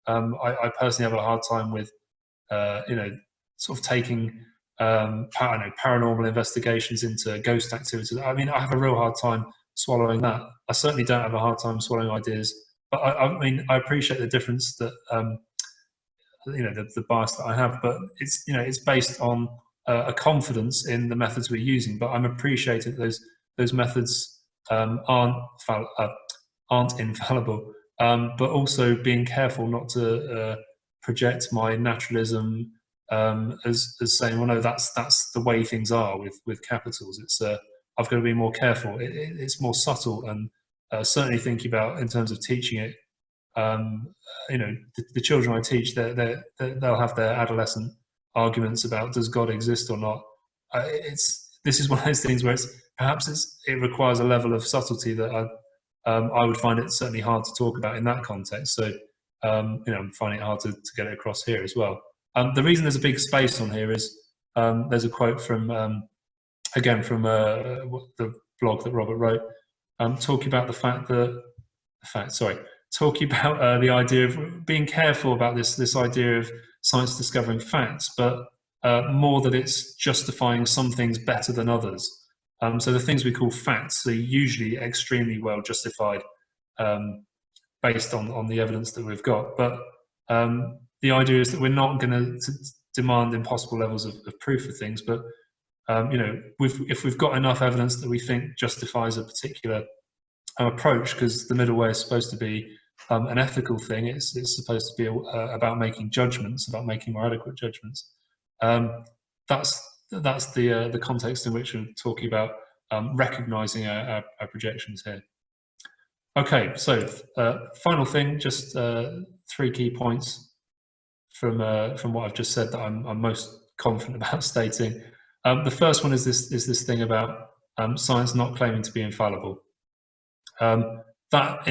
I personally have a hard time with you know, sort of taking paranormal investigations into ghost activities. I mean, I have a real hard time swallowing that. I certainly don't have a hard time swallowing ideas, but I mean, I appreciate the difference that you know, the bias that I have, but it's, you know, it's based on a confidence in the methods we're using. But I'm appreciating those methods aren't infallible, but also being careful not to project my naturalism as saying, well, no, that's the way things are with capitals. It's I've got to be more careful. It's more subtle, and certainly thinking about in terms of teaching it. You know, the children I teach, they'll have their adolescent arguments about does God exist or not. This is one of those things where it requires a level of subtlety that I would find it certainly hard to talk about in that context. So you know, I'm finding it hard to get it across here as well. The reason there's a big space on here is there's a quote from again from the blog that Robert wrote, talking about talking about the idea of being careful about this idea of science discovering facts, but more that it's justifying some things better than others. So the things we call facts are usually extremely well justified based on the evidence that we've got. But the idea is that we're not going to demand impossible levels of proof for things, but you know, if we've got enough evidence that we think justifies a particular approach, because the middle way is supposed to be an ethical thing. It's supposed to be about making judgments, about making more adequate judgments. That's the context in which we're talking about recognizing our projections here. Okay, so final thing, just 3 key points from what I've just said that I'm most confident about stating. The first one is this thing about science not claiming to be infallible. That,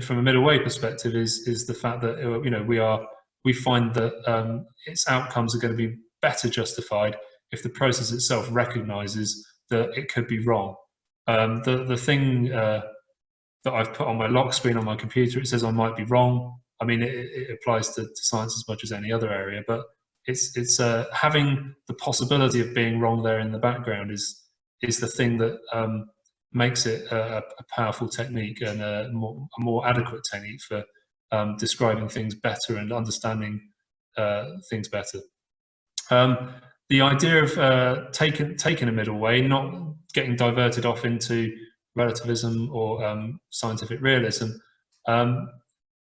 from a middle way perspective, is the fact that you know, we find that its outcomes are going to be better justified if the process itself recognizes that it could be wrong. The thing that I've put on my lock screen on my computer, it says I might be wrong. I mean, it applies to science as much as any other area, but it's having the possibility of being wrong there in the background is the thing that makes it a powerful technique and a more adequate technique for describing things better and understanding things better. The idea of taking a middle way, not getting diverted off into relativism or scientific realism,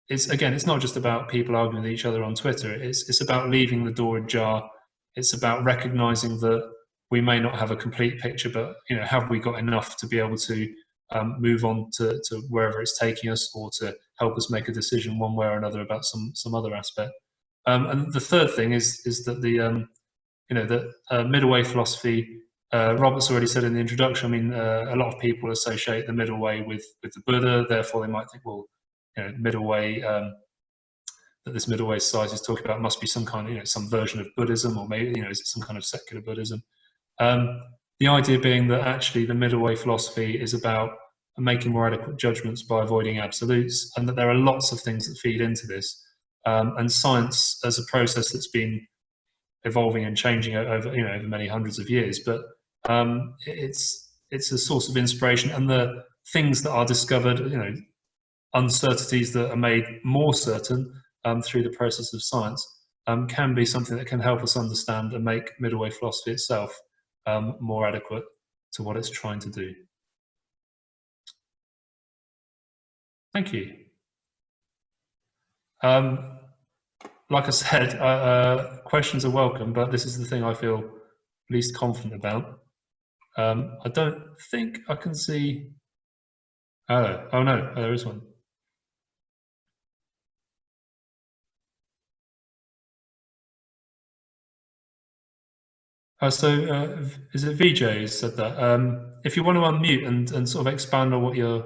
it's not just about people arguing with each other on Twitter. It's about leaving the door ajar. It's about recognizing that we may not have a complete picture, but you know, have we got enough to be able to move on to wherever it's taking us, or to help us make a decision one way or another about some other aspect. And the third thing is that the you know, the middle way philosophy. Robert's already said in the introduction. I mean, a lot of people associate the middle way with the Buddha. Therefore, they might think, well, you know, middle way. That this middle way society is talking about must be some kind of, you know, some version of Buddhism, or maybe, you know, is it some kind of secular Buddhism? The idea being that actually the middle way philosophy is about making more adequate judgments by avoiding absolutes, and that there are lots of things that feed into this. And science as a process that's been evolving and changing over many hundreds of years, but it's it's a source of inspiration, and the things that are discovered, uncertainties that are made more certain through the process of science, can be something that can help us understand and make middle way philosophy itself more adequate to what it's trying to do. Thank you. Like I said, questions are welcome, but this is the thing I feel least confident about. I don't think I can see. Oh no, there is one. Is it VJ who said that? If you want to unmute and sort of expand on what you're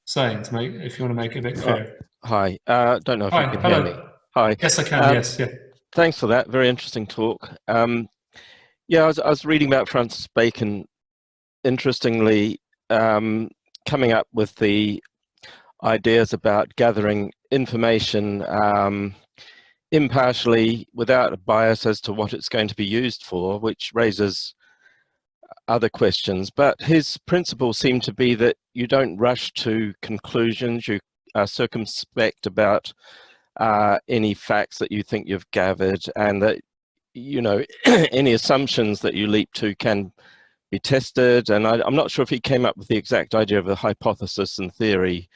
saying, if you want to make it a bit clearer.
Hi, don't know if
Hi,
you can
hello.
hear me. Hi.
Yes, I can. Yes, yeah.
Thanks for that. Very interesting talk. Yeah, I was reading about Francis Bacon. Interestingly, coming up with the ideas about gathering information impartially without a bias as to what it's going to be used for, which raises other questions. But his principles seem to be that you don't rush to conclusions, you are circumspect about any facts that you think you've gathered, and that any assumptions that you leap to can be tested. And I'm not sure if he came up with the exact idea of a hypothesis and theory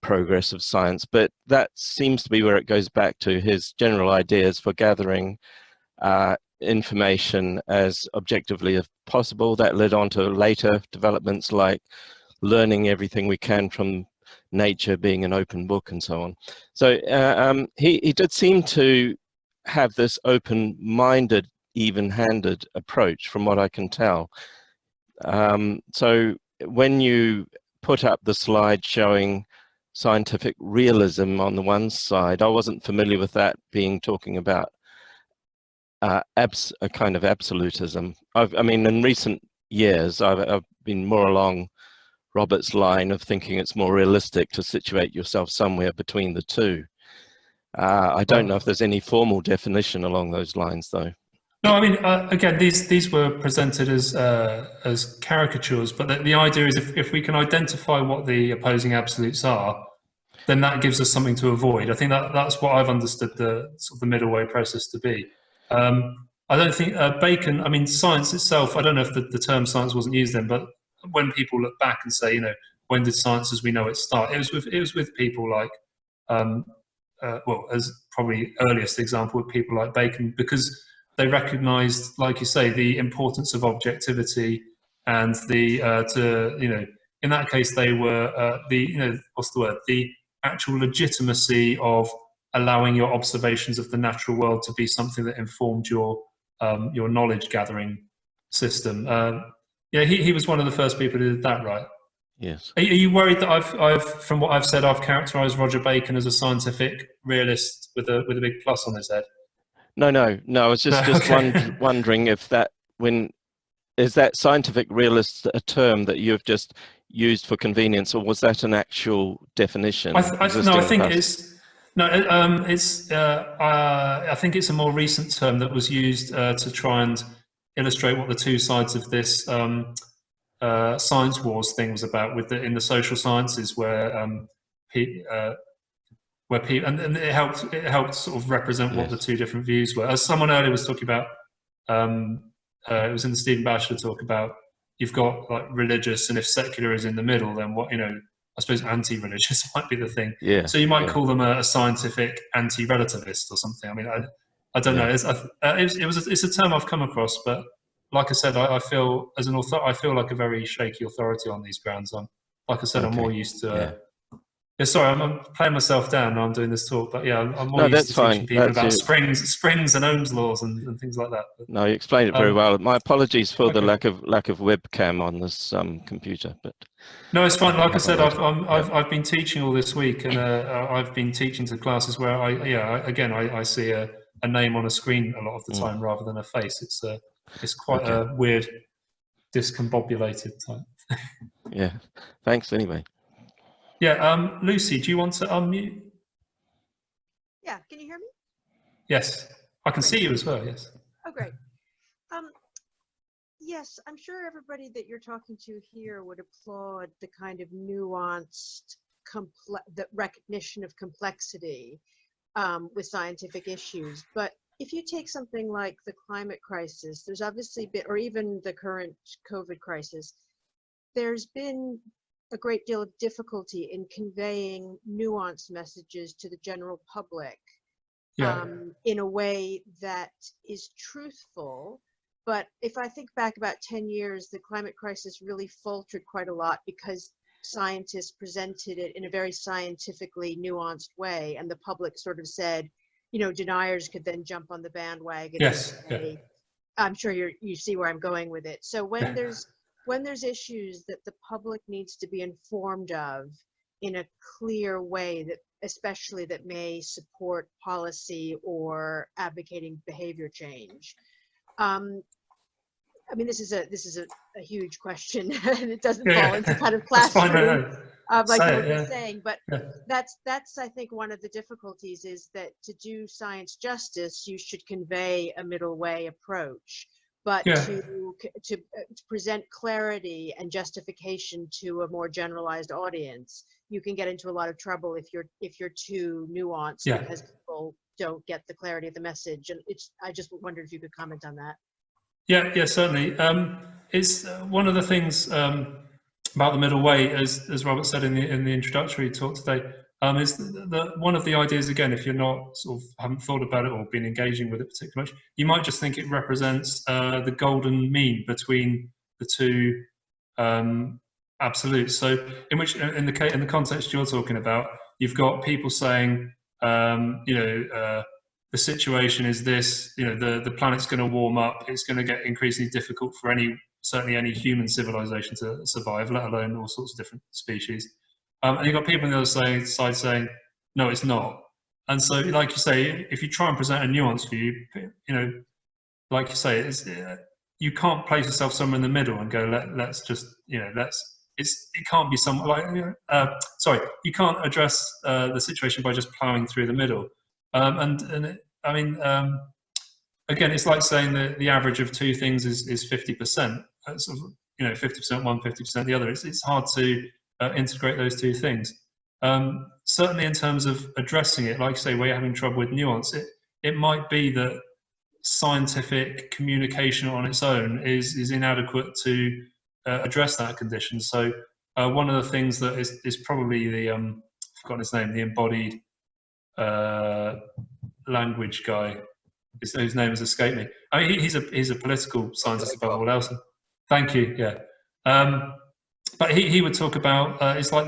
progress of science, but that seems to be where it goes back to his general ideas for gathering information as objectively as possible. That led on to later developments like learning everything we can from nature, being an open book, and so on. So he did seem to have this open-minded, even-handed approach, from what I can tell. So when you put up the slide showing scientific realism on the one side, I wasn't familiar with that being talking about a kind of absolutism. I mean, in recent years, I've been more along Robert's line of thinking it's more realistic to situate yourself somewhere between the two. I don't know if there's any formal definition along those lines, though.
No, I mean, again, these were presented as caricatures, but the idea is if we can identify what the opposing absolutes are, then that gives us something to avoid. I think that's what I've understood the sort of the middle way process to be. I don't think Bacon. I mean, science itself. I don't know if the term science wasn't used then, but when people look back and say, when did science as we know it start? It was with people like, well, as probably earliest example with people like Bacon, because they recognised, like you say, the importance of objectivity and the in that case they were what's the word, the actual legitimacy of allowing your observations of the natural world to be something that informed your knowledge gathering system. He was one of the first people who did that, right?
Yes.
Are you worried that I've from what I've said, I've characterised Roger Bacon as a scientific realist with a big plus on his head?
No. I was just
Okay.
wondering if is that scientific realist a term that you've just used for convenience, or was that an actual definition?
I think it's a more recent term that was used to try and illustrate what the two sides of this science wars thing was about in the social sciences, where people and it helped sort of represent what the two different views were. As someone earlier was talking about, it was in the Stephen Batchelor talk about, you've got like religious, and if secular is in the middle, then what, I suppose anti-religious might be the thing.
Yeah.
So you might call them a scientific anti-relativist or something. I mean, I don't know. It's a term I've come across, but like I said, I feel as an author, I feel like a very shaky authority on these grounds. I'm more used to. Sorry, I'm playing myself down now I'm doing this talk, but I'm more used to teaching people about springs and Ohm's laws and things like that. But,
no, you explained it very well. My apologies for the lack of webcam on this computer, but
no, it's fine. Like I said, I've been teaching all this week, and I've been teaching to classes where I see a name on a screen a lot of the time rather than a face. It's quite a weird, discombobulated type.
Yeah, thanks anyway.
Yeah, Lucy, do you want to unmute?
Yeah, can you hear me?
Yes, I can see you as well, yes.
Oh, great. Yes, I'm sure everybody that you're talking to here would applaud the kind of nuanced, the recognition of complexity with scientific issues. But if you take something like the climate crisis, there's obviously been, or even the current COVID crisis, there's been a great deal of difficulty in conveying nuanced messages to the general public in a way that is truthful. But if I think back about 10 years, the climate crisis really faltered quite a lot because scientists presented it in a very scientifically nuanced way, and the public sort of said, you know, deniers could then jump on the bandwagon.
Yes.
And say, I'm sure you see where I'm going with it. So when there's issues that the public needs to be informed of in a clear way, that especially that may support policy or advocating behavior change. I mean, this is a huge question, and it doesn't fall into kind of classroom, like you were saying. But that's I think one of the difficulties is that to do science justice, you should convey a middle way approach. But to present clarity and justification to a more generalized audience, you can get into a lot of trouble if you're too nuanced because people don't get the clarity of the message. And I just wondered if you could comment on that.
Yeah, certainly. It's one of the things about the middle way, as Robert said in the introductory talk today, is one of the ideas, again, if you're not sort of haven't thought about it or been engaging with it particularly much, you might just think it represents the golden mean between the two absolutes. So in the context you're talking about, you've got people saying, the situation is this, the planet's going to warm up, it's going to get increasingly difficult for certainly any human civilization to survive, let alone all sorts of different species. And you've got people on the other side saying, no, it's not. And so, like you say, if you try and present a nuanced view, like you say, you can't place yourself somewhere in the middle and go, let's just, it can't be you can't address the situation by just ploughing through the middle. Again, it's like saying that the average of two things is 50%. Sort of, 50% one, 50% the other. It's hard to integrate those two things. Certainly, in terms of addressing it, like you say, where you're having trouble with nuance, it might be that scientific communication on its own is inadequate to address that condition. So one of the things that is probably the I've forgotten his name, the embodied language guy, whose name has escaped me. I mean, he's a political scientist above all else. Thank you. Yeah, but he would talk about it's like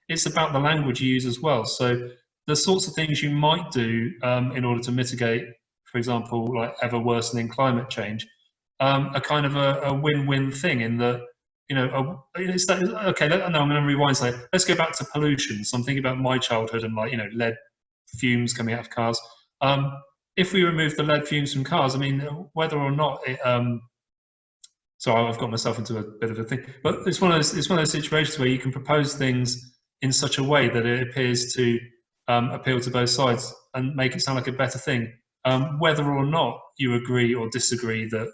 it's about the language you use as well. So the sorts of things you might do in order to mitigate, for example, like ever worsening climate change, are kind of a win-win thing in that. It's that, okay. No, I'm going to rewind. So let's go back to pollution. So I'm thinking about my childhood and lead fumes coming out of cars. If we remove the lead fumes from cars, I mean, whether or not it, sorry, I've got myself into a bit of a thing, but it's one of those situations where you can propose things in such a way that it appears to appeal to both sides and make it sound like a better thing. Whether or not you agree or disagree that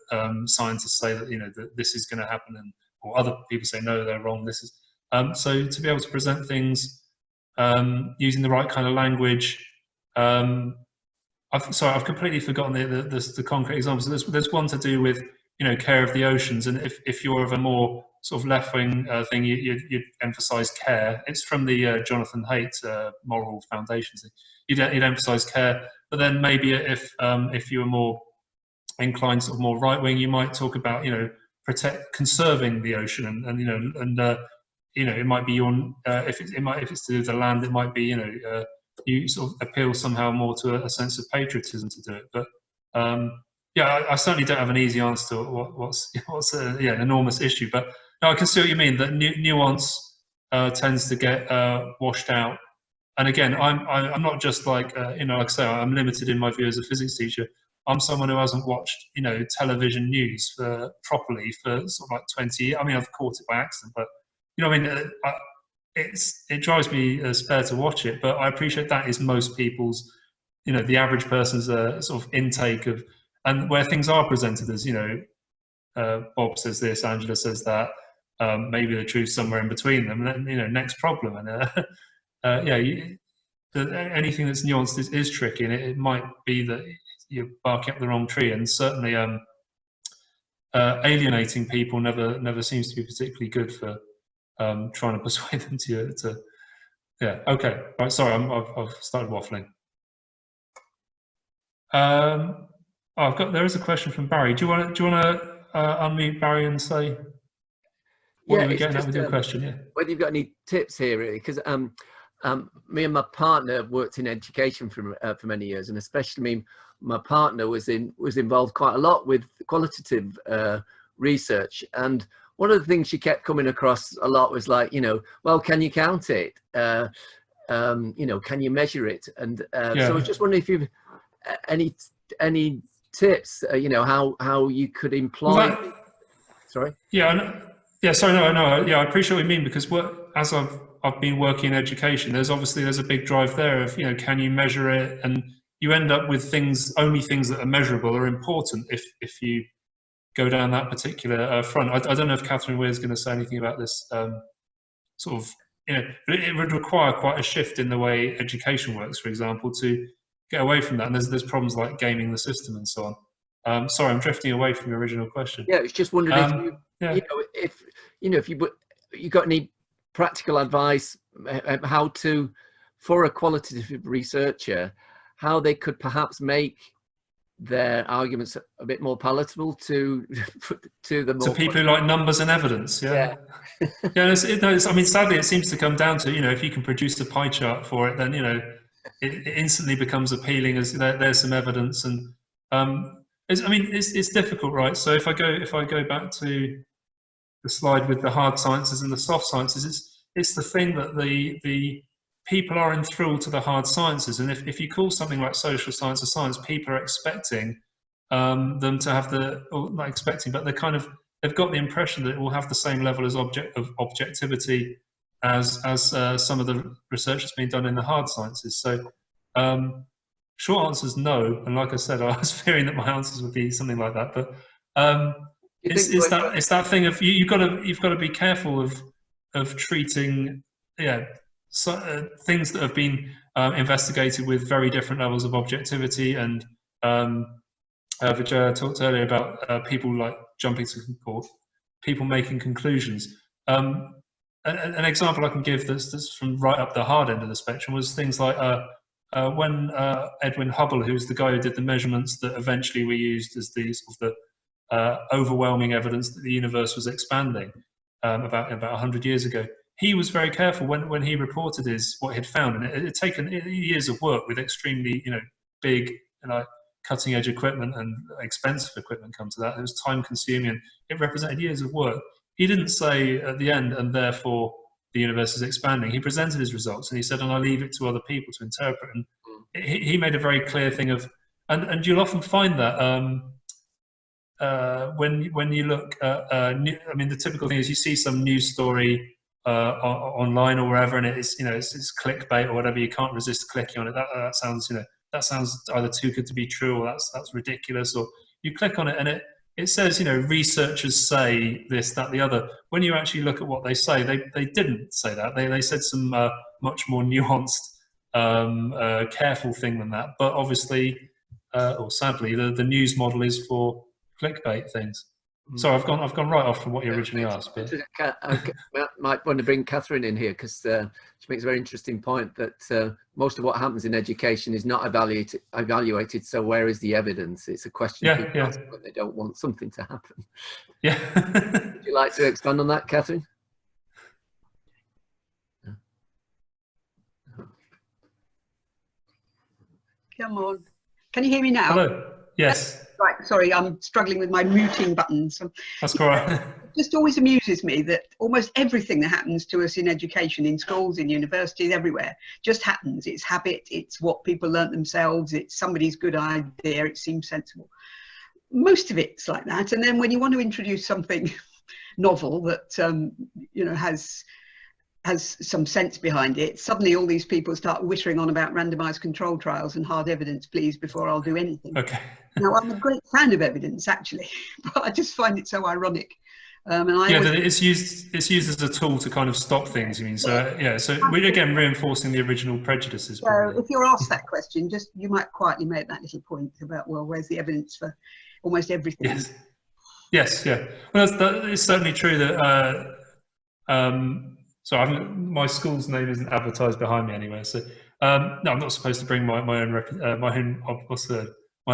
scientists say that that this is going to happen, or other people say no, they're wrong. This is so to be able to present things using the right kind of language. I've completely forgotten the concrete examples. There's one to do with care of the oceans, and if you're of a more sort of left-wing thing, you'd emphasise care. It's from the Jonathan Haidt moral foundations. You'd emphasise care, but then maybe if you were more inclined, sort of more right-wing, you might talk about conserving the ocean, and it might be if it's to do with the land, it might be you sort of appeal somehow more to a sense of patriotism to do it. But I certainly don't have an easy answer to what's an enormous issue. But no, I can see what you mean. That nuance tends to get washed out. And again, I'm not just like like I say, I'm limited in my view as a physics teacher. I'm someone who hasn't watched television news properly for sort of like 20 years. I mean, I've caught it by accident, but it drives me spare to watch it. But I appreciate that is most people's, the average person's sort of intake of, and where things are presented as Bob says this, Angela says that. Maybe the truth's somewhere in between them. And then, next problem. And anything that's nuanced is tricky, and it might be that you're barking up the wrong tree. And certainly, alienating people never seems to be particularly good for trying to persuade them to. Yeah. Okay. Right. Sorry, I've started waffling. There is a question from Barry. Do you want to unmute Barry and say what you were getting at with your question? Yeah.
Whether you've got any tips here, really, because me and my partner have worked in education for many years, and especially my partner was involved quite a lot with qualitative research. And one of the things she kept coming across a lot was like, well, can you count it? Can you measure it? And so I was just wondering if you've any tips, how you could employ. Sorry.
Yeah. Sorry. No. Yeah, I appreciate what you mean, because as I've been working in education, there's a big drive there of, can you measure it? And you end up with only things that are measurable are important if you go down that particular front. I don't know if Catherine Weir is going to say anything about this sort of, but it would require quite a shift in the way education works, for example, to get away from that. And there's problems like gaming the system and so on. Sorry, I'm drifting away from your original question.
Yeah, I was just wondering if you got any practical advice how to, for a qualitative researcher, how they could perhaps make their arguments a bit more palatable to people
who like numbers and evidence. Yeah. Sadly, it seems to come down to, if you can produce a pie chart for it, then it instantly becomes appealing as there's some evidence. And it's difficult, right? So if I go back to the slide with the hard sciences and the soft sciences, it's the thing that the people are enthralled to the hard sciences, and if you call something like social science a science, people are expecting them to have not expecting, but they've got the impression that it will have the same level of objectivity as some of the research that's been done in the hard sciences. So short answer is no, and like I said, I was fearing that my answers would be something like that. But it's that thing of you've got to be careful of treating things that have been investigated with very different levels of objectivity. And Vijaya talked earlier about people like jumping to people making conclusions. An example I can give that's from right up the hard end of the spectrum was things like when Edwin Hubble, who was the guy who did the measurements that eventually were used as the overwhelming evidence that the universe was expanding about 100 years ago. He was very careful when he reported what he'd found, and it had taken years of work with extremely big cutting edge equipment and expensive equipment. Come to that, it was time consuming, and it represented years of work. He didn't say at the end, and therefore the universe is expanding. He presented his results and he said, and I leave it to other people to interpret. And he made a very clear thing of, and you'll often find that when you look at, the typical thing is you see some news story online or wherever, and it's clickbait or whatever. You can't resist clicking on it. That sounds either too good to be true, or that's ridiculous. Or you click on it and it says researchers say this, that, the other. When you actually look at what they say, they didn't say that. They said some much more nuanced, careful thing than that. But obviously, or sadly, the news model is for clickbait things. So I've gone right off from what you originally asked. But
might want to bring Catherine in here, because she makes a very interesting point that most of what happens in education is not evaluated. So where is the evidence? It's a question people ask when they don't want something to happen.
Yeah.
Would you like to expand on that, Catherine?
Come on. Can you hear me now?
Hello. Yes.
Right, sorry, I'm struggling with my muting buttons.
That's correct.
It just always amuses me that almost everything that happens to us in education, in schools, in universities, everywhere, just happens. It's habit, it's what people learnt themselves, it's somebody's good idea, it seems sensible. Most of it's like that. And then when you want to introduce something novel that, has has some sense behind it, suddenly all these people start whittering on about randomized control trials and hard evidence, please, before I'll do anything.
Okay.
Now, I'm a great fan of evidence, actually, but I just find it so ironic. And
that it's used as a tool to kind of stop things, you mean? So yeah, so we're again reinforcing the original prejudices.
So
probably.
if you're asked that question, just you might quietly make that little point about, well, where's the evidence for almost everything?
Yes. Yes, yeah. Well, it's certainly true that. So my school's name isn't advertised behind me anyway. So no, I'm not supposed to bring my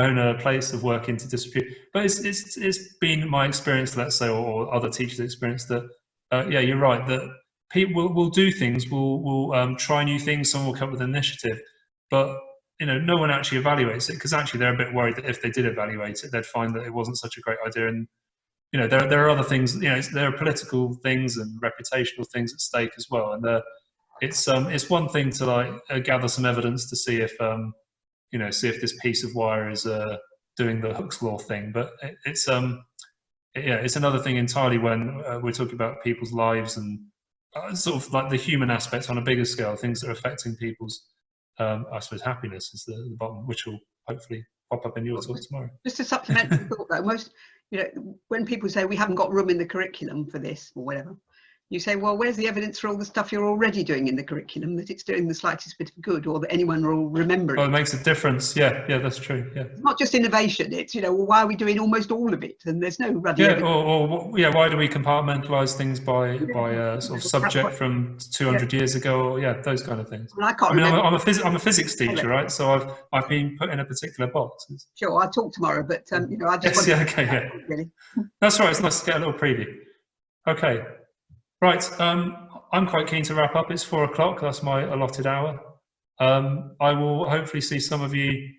own place of work into disrepute. But it's been my experience, let's say, or other teachers' experience that yeah, you're right, that people will do things, will try new things, some will come up with an initiative, but no one actually evaluates it, because actually they're a bit worried that if they did evaluate it, they'd find that it wasn't such a great idea. And there are other things, there are political things and reputational things at stake as well. And it's one thing to like gather some evidence to see if see if this piece of wire is doing the Hooke's law thing, but it's another thing entirely when we're talking about people's lives and sort of like the human aspect on a bigger scale, things that are affecting people's I suppose happiness is the bottom, which will hopefully pop up in your talk tomorrow.
Just a supplementary thought though, most when people say we haven't got room in the curriculum for this or whatever, you say, well, where's the evidence for all the stuff you're already doing in the curriculum, that it's doing the slightest bit of good, or that anyone will remember it?
Oh, it makes a difference. Yeah, that's true. Yeah.
It's not just innovation. It's well, why are we doing almost all of it? And there's no ruddy
yeah,
evidence.
or why do we compartmentalize things by sort of subject from 200 years ago? Or, yeah, those kind of things.
Well, I can't remember.
I'm a physics teacher, right? So I've been put in a particular box.
Sure, I'll talk tomorrow, but I just
really. That's right. It's nice to get a little preview. Okay. Right, I'm quite keen to wrap up. It's 4 o'clock, that's my allotted hour. I will hopefully see some of you